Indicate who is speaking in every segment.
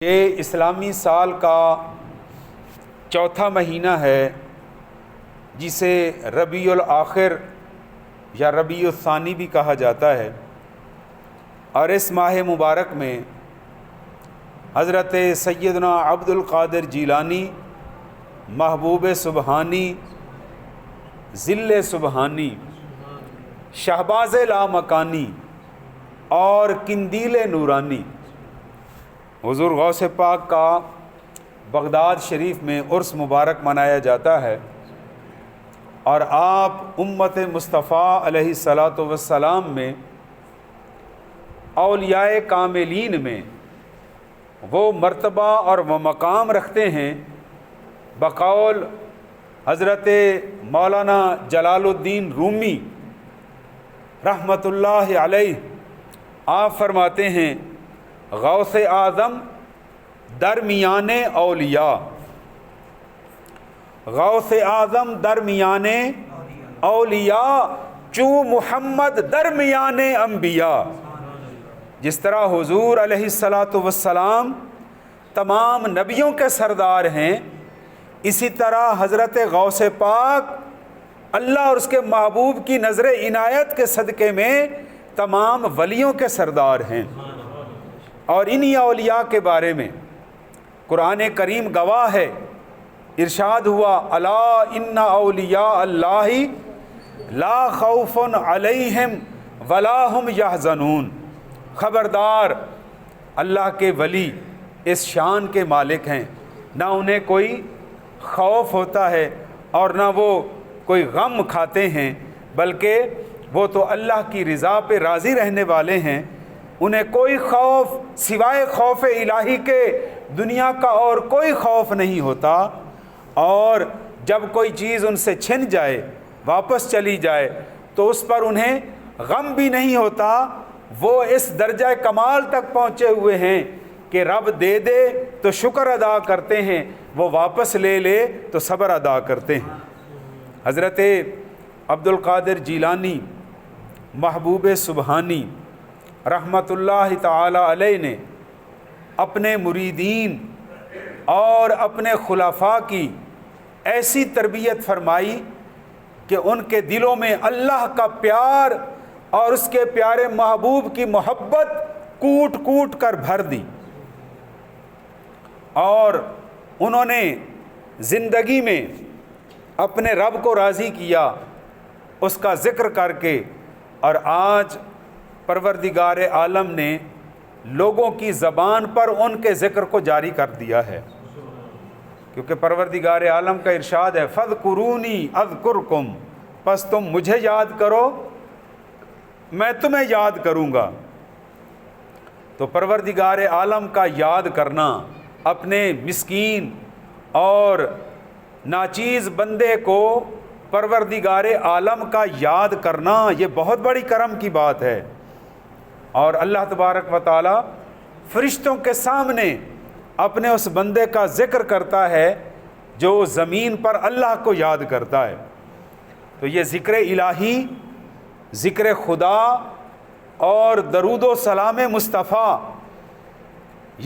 Speaker 1: یہ اسلامی سال کا چوتھا مہینہ ہے جسے ربیع الآخر یا ربیع الثانی بھی کہا جاتا ہے، اور اس ماہ مبارک میں حضرت سیدنا عبد القادر جیلانی، محبوب سبحانی، ذل سبحانی، شہباز لامکانی اور قندیل نورانی حضور غوث پاک کا بغداد شریف میں عرس مبارک منایا جاتا ہے، اور آپ امت مصطفیٰ علیہ الصلاۃ والسلام میں اولیاء کاملین میں وہ مرتبہ اور وہ مقام رکھتے ہیں بقول حضرت مولانا جلال الدین رومی رحمۃ اللہ علیہ۔ آپ فرماتے ہیں غوث اعظم درمیان اولیاء، غوث اعظم درمیان اولیاء، چو محمد درمیان انبیاء۔ جس طرح حضور علیہ الصلاۃ والسلام تمام نبیوں کے سردار ہیں، اسی طرح حضرت غوث پاک اللہ اور اس کے محبوب کی نظر عنایت کے صدقے میں تمام ولیوں کے سردار ہیں۔ اور انہی اولیاء کے بارے میں قرآن کریم گواہ ہے، ارشاد ہوا الا ان اولیاء اللہ لا خوف علیہم ولا هم یحزنون۔ خبردار، اللہ کے ولی اس شان کے مالک ہیں، نہ انہیں کوئی خوف ہوتا ہے اور نہ وہ کوئی غم کھاتے ہیں، بلکہ وہ تو اللہ کی رضا پہ راضی رہنے والے ہیں۔ انہیں کوئی خوف سوائے خوف الہی کے دنیا کا اور کوئی خوف نہیں ہوتا، اور جب کوئی چیز ان سے چھن جائے، واپس چلی جائے، تو اس پر انہیں غم بھی نہیں ہوتا۔ وہ اس درجہ کمال تک پہنچے ہوئے ہیں کہ رب دے دے تو شکر ادا کرتے ہیں، وہ واپس لے لے تو صبر ادا کرتے ہیں۔ حضرت عبد القادر جیلانی، محبوب سبحانی رحمۃ اللہ تعالی علیہ نے اپنے مریدین اور اپنے خلفاء کی ایسی تربیت فرمائی کہ ان کے دلوں میں اللہ کا پیار اور اس کے پیارے محبوب کی محبت کوٹ کوٹ کر بھر دی، اور انہوں نے زندگی میں اپنے رب کو راضی کیا اس کا ذکر کر کے، اور آج پروردگار عالم نے لوگوں کی زبان پر ان کے ذکر کو جاری کر دیا ہے، کیونکہ پروردگار عالم کا ارشاد ہے فاذکرونی اذکرکم، پس تم مجھے یاد کرو میں تمہیں یاد کروں گا۔ تو پروردگار عالم کا یاد کرنا، اپنے مسکین اور ناچیز بندے کو پروردگار عالم کا یاد کرنا، یہ بہت بڑی کرم کی بات ہے۔ اور اللہ تبارک و تعالی فرشتوں کے سامنے اپنے اس بندے کا ذکر کرتا ہے جو زمین پر اللہ کو یاد کرتا ہے۔ تو یہ ذکر الہی، ذکر خدا اور درود و سلام مصطفیٰ،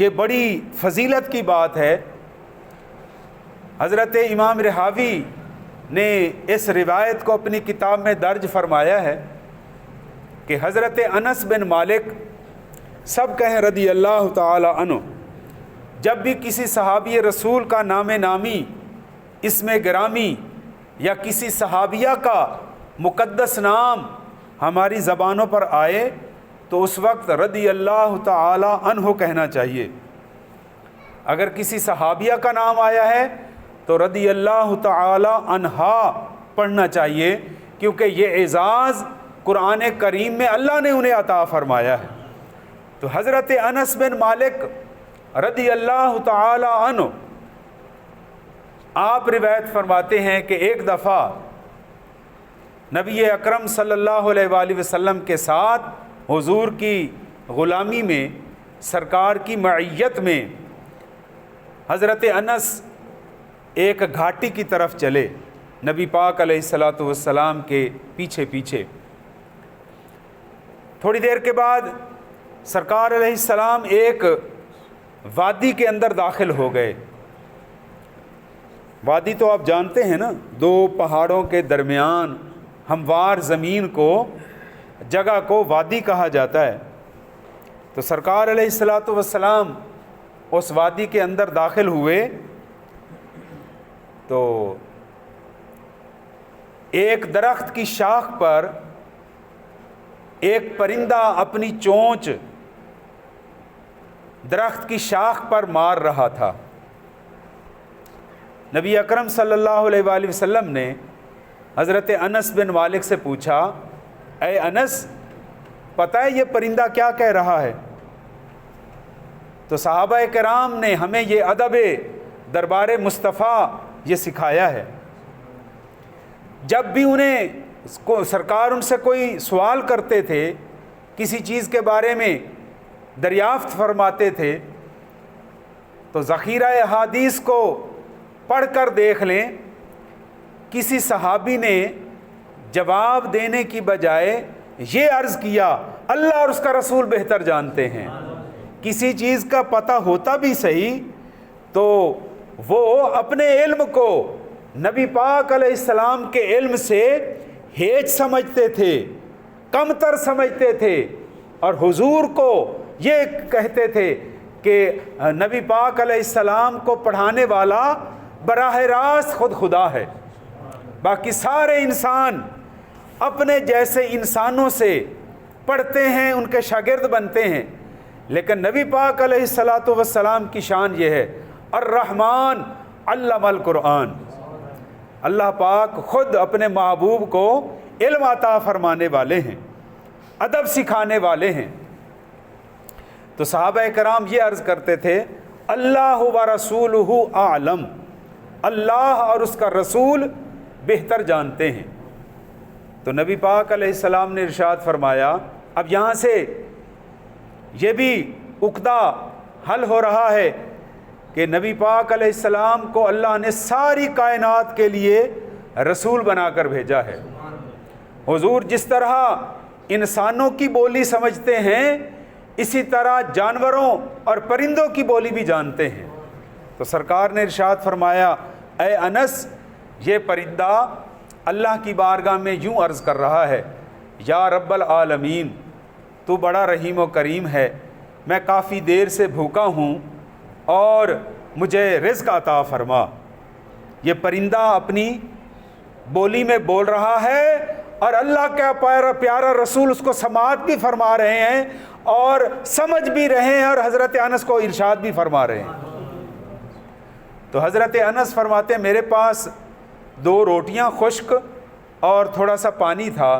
Speaker 1: یہ بڑی فضیلت کی بات ہے۔ حضرت امام رحاوی نے اس روایت کو اپنی کتاب میں درج فرمایا ہے کہ حضرت انس بن مالک سب کہیں رضی اللہ تعالی عنہ، جب بھی کسی صحابی رسول کا نام نامی، اسم گرامی یا کسی صحابیہ کا مقدس نام ہماری زبانوں پر آئے تو اس وقت رضی اللہ تعالی عنہ کہنا چاہیے۔ اگر کسی صحابیہ کا نام آیا ہے تو رضی اللہ تعالی عنہا پڑھنا چاہیے، کیونکہ یہ اعزاز قرآن کریم میں اللہ نے انہیں عطا فرمایا ہے۔ تو حضرت انس بن مالک رضی اللہ تعالی عنہ آپ روایت فرماتے ہیں کہ ایک دفعہ نبی اکرم صلی اللہ علیہ وآلہ وسلم کے ساتھ حضور کی غلامی میں، سرکار کی معیت میں، حضرت انس ایک گھاٹی کی طرف چلے نبی پاک علیہ الصلاۃ والسلام کے پیچھے پیچھے۔ تھوڑی دیر کے بعد سرکار علیہ السلام ایک وادی کے اندر داخل ہو گئے۔ وادی تو آپ جانتے ہیں نا، دو پہاڑوں کے درمیان ہموار زمین کو، جگہ کو وادی کہا جاتا ہے۔ تو سرکار علیہ الصلاۃ والسلام اس وادی کے اندر داخل ہوئے تو ایک درخت کی شاخ پر ایک پرندہ اپنی چونچ درخت کی شاخ پر مار رہا تھا۔ نبی اکرم صلی اللہ علیہ وآلہ وسلم نے حضرت انس بن مالک سے پوچھا، اے انس، پتہ ہے یہ پرندہ کیا کہہ رہا ہے؟ تو صحابہ کرام نے ہمیں یہ ادب دربار مصطفیٰ یہ سکھایا ہے۔ جب بھی سرکار ان سے کوئی سوال کرتے تھے، کسی چیز کے بارے میں دریافت فرماتے تھے، تو ذخیرہ احادیث کو پڑھ کر دیکھ لیں، کسی صحابی نے جواب دینے کی بجائے یہ عرض کیا، اللہ اور اس کا رسول بہتر جانتے ہیں۔ کسی چیز کا پتہ ہوتا بھی صحیح تو وہ اپنے علم کو نبی پاک علیہ السلام کے علم سے ہیج سمجھتے تھے، کمتر سمجھتے تھے، اور حضور کو یہ کہتے تھے کہ نبی پاک علیہ السلام کو پڑھانے والا براہ راست خود خدا ہے۔ باقی سارے انسان اپنے جیسے انسانوں سے پڑھتے ہیں، ان کے شاگرد بنتے ہیں، لیکن نبی پاک علیہ الصلاۃ والسلام کی شان یہ ہے، الرحمن علم القرآن، اللہ پاک خود اپنے محبوب کو علم عطا فرمانے والے ہیں، ادب سکھانے والے ہیں۔ تو صحابہ کرام یہ عرض کرتے تھے، اللہ و رسولہ اعلم، اللہ اور اس کا رسول بہتر جانتے ہیں۔ تو نبی پاک علیہ السلام نے ارشاد فرمایا، اب یہاں سے یہ بھی عقدہ حل ہو رہا ہے کہ نبی پاک علیہ السلام کو اللہ نے ساری کائنات کے لیے رسول بنا کر بھیجا ہے۔ حضور جس طرح انسانوں کی بولی سمجھتے ہیں، اسی طرح جانوروں اور پرندوں کی بولی بھی جانتے ہیں۔ تو سرکار نے ارشاد فرمایا، اے انس، یہ پرندہ اللہ کی بارگاہ میں یوں عرض کر رہا ہے، یا رب العالمین، تو بڑا رحیم و کریم ہے، میں کافی دیر سے بھوکا ہوں اور مجھے رزق عطا فرما۔ یہ پرندہ اپنی بولی میں بول رہا ہے اور اللہ کا پیارا رسول اس کو سماعت بھی فرما رہے ہیں اور سمجھ بھی رہے ہیں، اور حضرت انس کو ارشاد بھی فرما رہے ہیں۔ تو حضرت انس فرماتے ہیں، میرے پاس 2 روٹیاں خشک اور تھوڑا سا پانی تھا۔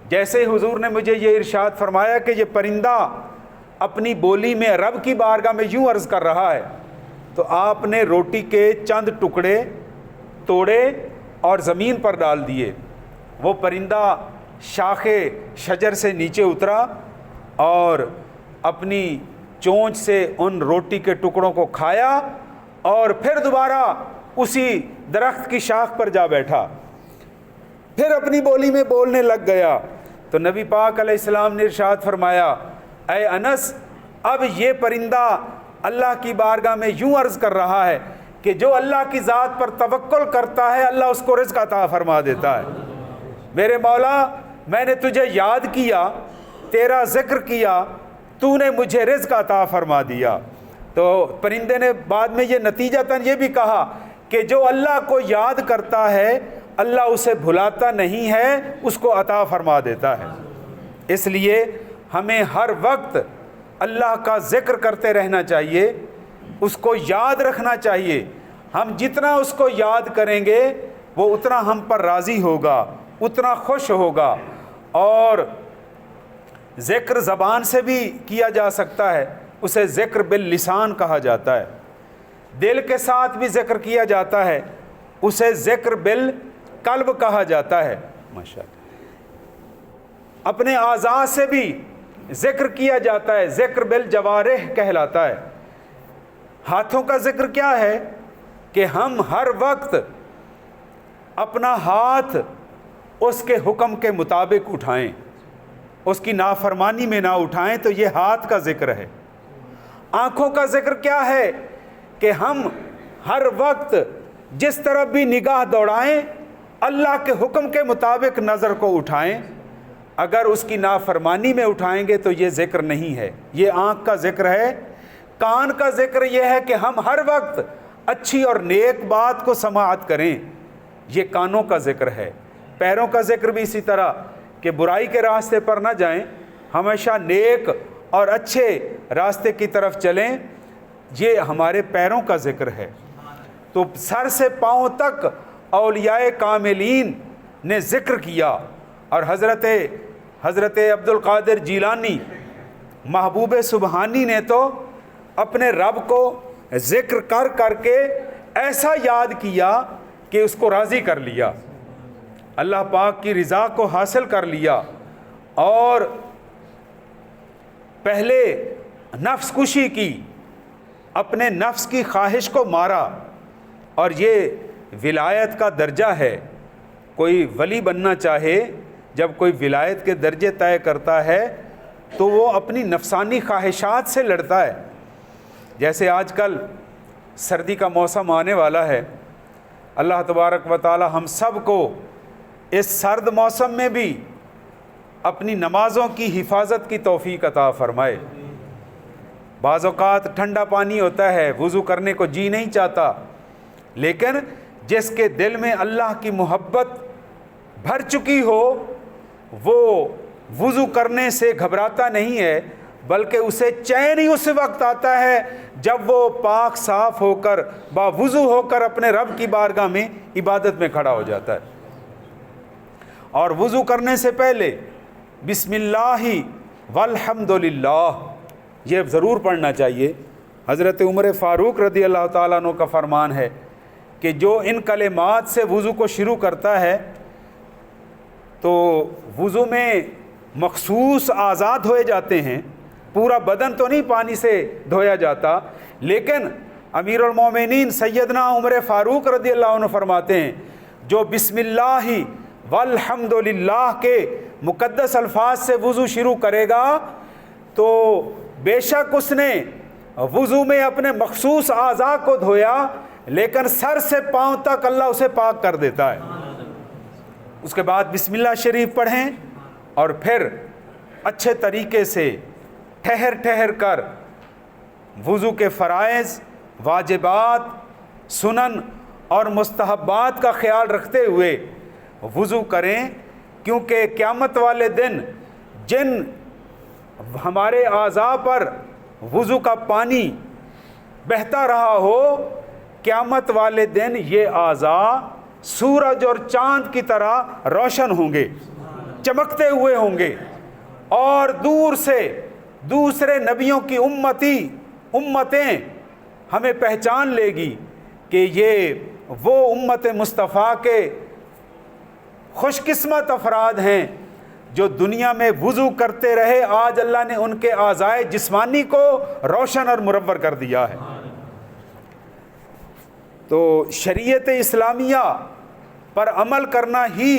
Speaker 1: جیسے ہی حضور نے مجھے یہ ارشاد فرمایا کہ یہ پرندہ اپنی بولی میں رب کی بارگاہ میں یوں عرض کر رہا ہے، تو آپ نے روٹی کے چند ٹکڑے توڑے اور زمین پر ڈال دیے۔ وہ پرندہ شاخ شجر سے نیچے اترا اور اپنی چونچ سے ان روٹی کے ٹکڑوں کو کھایا اور پھر دوبارہ اسی درخت کی شاخ پر جا بیٹھا، پھر اپنی بولی میں بولنے لگ گیا۔ تو نبی پاک علیہ السلام نے ارشاد فرمایا، اے انس، اب یہ پرندہ اللہ کی بارگاہ میں یوں عرض کر رہا ہے کہ جو اللہ کی ذات پر توکل کرتا ہے، اللہ اس کو رزق عطا فرما دیتا ہے۔ میرے مولا، میں نے تجھے یاد کیا، تیرا ذکر کیا، تو نے مجھے رزق عطا فرما دیا۔ تو پرندے نے بعد میں یہ نتیجتاً یہ بھی کہا کہ جو اللہ کو یاد کرتا ہے، اللہ اسے بھلاتا نہیں ہے، اس کو عطا فرما دیتا ہے۔ اس لیے ہمیں ہر وقت اللہ کا ذکر کرتے رہنا چاہیے، اس کو یاد رکھنا چاہیے۔ ہم جتنا اس کو یاد کریں گے، وہ اتنا ہم پر راضی ہوگا، اتنا خوش ہوگا۔ اور ذکر زبان سے بھی کیا جا سکتا ہے، اسے ذکر باللسان کہا جاتا ہے۔ دل کے ساتھ بھی ذکر کیا جاتا ہے، اسے ذکر بالقلب کہا جاتا ہے۔ ماشاءاللہ، اپنے اعضاء سے بھی ذکر کیا جاتا ہے، ذکر بالجوارح کہلاتا ہے۔ ہاتھوں کا ذکر کیا ہے کہ ہم ہر وقت اپنا ہاتھ اس کے حکم کے مطابق اٹھائیں، اس کی نافرمانی میں نہ اٹھائیں، تو یہ ہاتھ کا ذکر ہے۔ آنکھوں کا ذکر کیا ہے کہ ہم ہر وقت جس طرف بھی نگاہ دوڑائیں اللہ کے حکم کے مطابق نظر کو اٹھائیں. اگر اس کی نافرمانی میں اٹھائیں گے تو یہ ذکر نہیں ہے. یہ آنکھ کا ذکر ہے. کان کا ذکر یہ ہے کہ ہم ہر وقت اچھی اور نیک بات کو سماعت کریں. یہ کانوں کا ذکر ہے. پیروں کا ذکر بھی اسی طرح کہ برائی کے راستے پر نہ جائیں, ہمیشہ نیک اور اچھے راستے کی طرف چلیں. یہ ہمارے پیروں کا ذکر ہے. تو سر سے پاؤں تک اولیاء کاملین نے ذکر کیا. اور حضرت عبد القادر جیلانی محبوب سبحانی نے تو اپنے رب کو ذکر کر کر کے ایسا یاد کیا کہ اس کو راضی کر لیا, اللہ پاک کی رضا کو حاصل کر لیا. اور پہلے نفس کشی کی, اپنے نفس کی خواہش کو مارا. اور یہ ولایت کا درجہ ہے. کوئی ولی بننا چاہے, جب کوئی ولایت کے درجے طے کرتا ہے تو وہ اپنی نفسانی خواہشات سے لڑتا ہے. جیسے آج کل سردی کا موسم آنے والا ہے, اللہ تبارک و تعالی ہم سب کو اس سرد موسم میں بھی اپنی نمازوں کی حفاظت کی توفیق عطا فرمائے. بعض اوقات ٹھنڈا پانی ہوتا ہے, وضو کرنے کو جی نہیں چاہتا, لیکن جس کے دل میں اللہ کی محبت بھر چکی ہو وہ وضو کرنے سے گھبراتا نہیں ہے, بلکہ اسے چین ہی اس وقت آتا ہے جب وہ پاک صاف ہو کر باوضو ہو کر اپنے رب کی بارگاہ میں عبادت میں کھڑا ہو جاتا ہے. اور وضو کرنے سے پہلے بسم اللہ والحمد للہ یہ ضرور پڑھنا چاہیے. حضرت عمر فاروق رضی اللہ تعالیٰ عنہ کا فرمان ہے کہ جو ان کلمات سے وضو کو شروع کرتا ہے تو وضو میں مخصوص اعضاء دھوئے جاتے ہیں. پورا بدن تو نہیں پانی سے دھویا جاتا, لیکن امیر المومنین سیدنا عمر فاروق رضی اللہ عنہ فرماتے ہیں جو بسم اللہ والحمد للہ کے مقدس الفاظ سے وضو شروع کرے گا تو بے شک اس نے وضو میں اپنے مخصوص اعضاء کو دھویا, لیکن سر سے پاؤں تک اللہ اسے پاک کر دیتا ہے. اس کے بعد بسم اللہ شریف پڑھیں اور پھر اچھے طریقے سے ٹھہر ٹھہر کر وضو کے فرائض, واجبات, سنن اور مستحبات کا خیال رکھتے ہوئے وضو کریں. کیونکہ قیامت والے دن جن ہمارے اعضاء پر وضو کا پانی بہتا رہا ہو, قیامت والے دن یہ اعضاء سورج اور چاند کی طرح روشن ہوں گے, چمکتے ہوئے ہوں گے, اور دور سے دوسرے نبیوں کی امتیں ہمیں پہچان لے گی کہ یہ وہ امت مصطفیٰ کے خوش قسمت افراد ہیں جو دنیا میں وضو کرتے رہے, آج اللہ نے ان کے اعضائے جسمانی کو روشن اور منور کر دیا ہے. تو شریعت اسلامیہ پر عمل کرنا ہی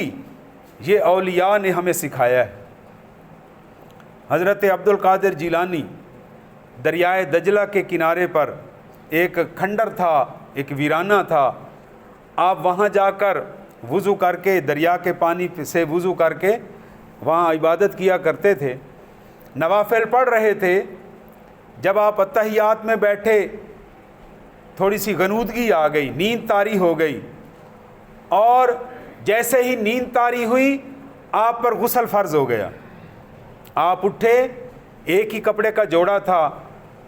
Speaker 1: یہ اولیاء نے ہمیں سکھایا ہے. حضرت عبد القادر جیلانی دریائے دجلہ کے کنارے پر ایک کھنڈر تھا, ایک ویرانہ تھا. آپ وہاں جا کر وضو کر کے, دریا کے پانی سے وضو کر کے وہاں عبادت کیا کرتے تھے, نوافل پڑھ رہے تھے. جب آپ اتحیات میں بیٹھے تھوڑی سی غنودگی آ گئی, نیند طاری ہو گئی, اور جیسے ہی نیند طاری ہوئی آپ پر غسل فرض ہو گیا. آپ اٹھے, ایک ہی کپڑے کا جوڑا تھا,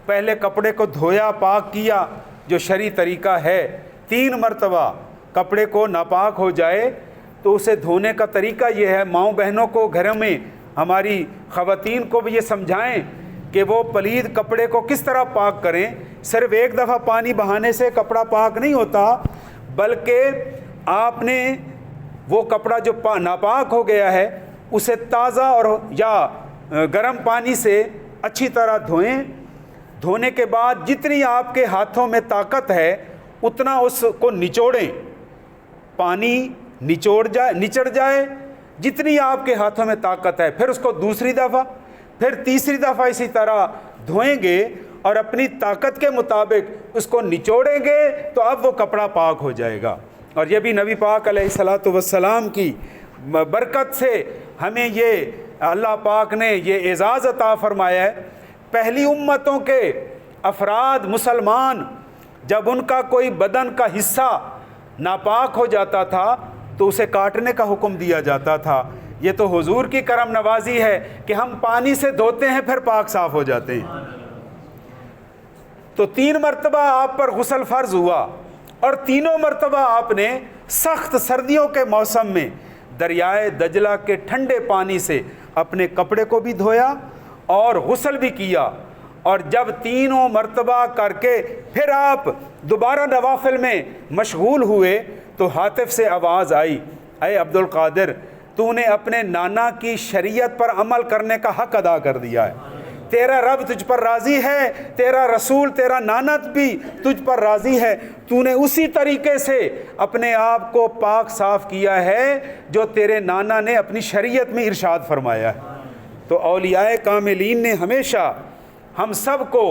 Speaker 1: پہلے کپڑے کو دھویا, پاک کیا جو شرعی طریقہ ہے. 3 مرتبہ کپڑے کو ناپاک ہو جائے تو اسے دھونے کا طریقہ یہ ہے. ماؤں بہنوں کو گھروں میں ہماری خواتین کو بھی یہ سمجھائیں کہ وہ پلید کپڑے کو کس طرح پاک کریں. صرف ایک دفعہ پانی بہانے سے کپڑا پاک نہیں ہوتا, بلکہ آپ نے وہ کپڑا جو ناپاک ہو گیا ہے اسے تازہ اور یا گرم پانی سے اچھی طرح دھوئیں. دھونے کے بعد جتنی آپ کے ہاتھوں میں طاقت ہے اتنا اس کو نچوڑیں, پانی نچڑ جائے جتنی آپ کے ہاتھوں میں طاقت ہے. پھر اس کو دوسری دفعہ, پھر تیسری دفعہ اسی طرح دھوئیں گے, اور اپنی طاقت کے مطابق اس کو نچوڑیں گے تو اب وہ کپڑا پاک ہو جائے گا۔ اور یہ بھی نبی پاک علیہ الصلاۃ والسلام کی برکت سے ہمیں یہ اللہ پاک نے یہ اعزاز عطا فرمایا ہے۔ پہلی امتوں کے افراد مسلمان جب ان کا کوئی بدن کا حصہ ناپاک ہو جاتا تھا تو اسے کاٹنے کا حکم دیا جاتا تھا۔ یہ تو حضور کی کرم نوازی ہے کہ ہم پانی سے دھوتے ہیں پھر پاک صاف ہو جاتے ہیں۔ تو 3 مرتبہ آپ پر غسل فرض ہوا، اور تینوں مرتبہ آپ نے سخت سردیوں کے موسم میں دریائے دجلہ کے ٹھنڈے پانی سے اپنے کپڑے کو بھی دھویا اور غسل بھی کیا۔ اور جب تینوں مرتبہ کر کے پھر آپ دوبارہ نوافل میں مشغول ہوئے تو ہاتف سے آواز آئی، اے عبد القادر، تو نے اپنے نانا کی شریعت پر عمل کرنے کا حق ادا کر دیا ہے، تیرا رب تجھ پر راضی ہے، تیرا رسول تیرا نانا بھی تجھ پر راضی ہے، تو نے اسی طریقے سے اپنے آپ کو پاک صاف کیا ہے جو تیرے نانا نے اپنی شریعت میں ارشاد فرمایا ہے۔ تو اولیاء کاملین نے ہمیشہ ہم سب کو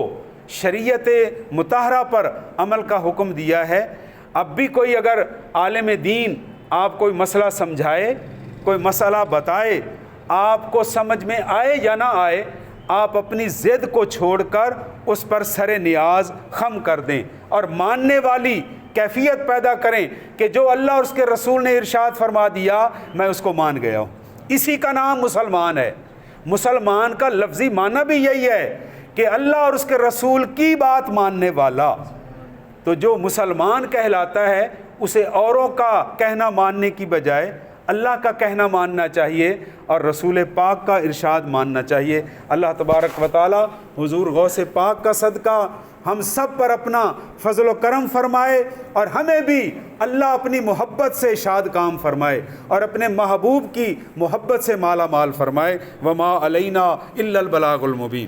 Speaker 1: شریعت مطہرہ پر عمل کا حکم دیا ہے۔ اب بھی کوئی اگر عالم دین آپ کوئی مسئلہ سمجھائے، کوئی مسئلہ بتائے، آپ کو سمجھ میں آئے یا نہ آئے، آپ اپنی ضد کو چھوڑ کر اس پر سر نیاز خم کر دیں اور ماننے والی کیفیت پیدا کریں کہ جو اللہ اور اس کے رسول نے ارشاد فرما دیا میں اس کو مان گیا ہوں۔ اسی کا نام مسلمان ہے۔ مسلمان کا لفظی معنی بھی یہی ہے کہ اللہ اور اس کے رسول کی بات ماننے والا۔ تو جو مسلمان کہلاتا ہے اسے اوروں کا کہنا ماننے کی بجائے اللہ کا کہنا ماننا چاہیے اور رسول پاک کا ارشاد ماننا چاہیے۔ اللہ تبارک و تعالی حضور غوث پاک کا صدقہ ہم سب پر اپنا فضل و کرم فرمائے اور ہمیں بھی اللہ اپنی محبت سے شاد کام فرمائے اور اپنے محبوب کی محبت سے مالا مال فرمائے۔ وما علینا الا البلاغ المبین۔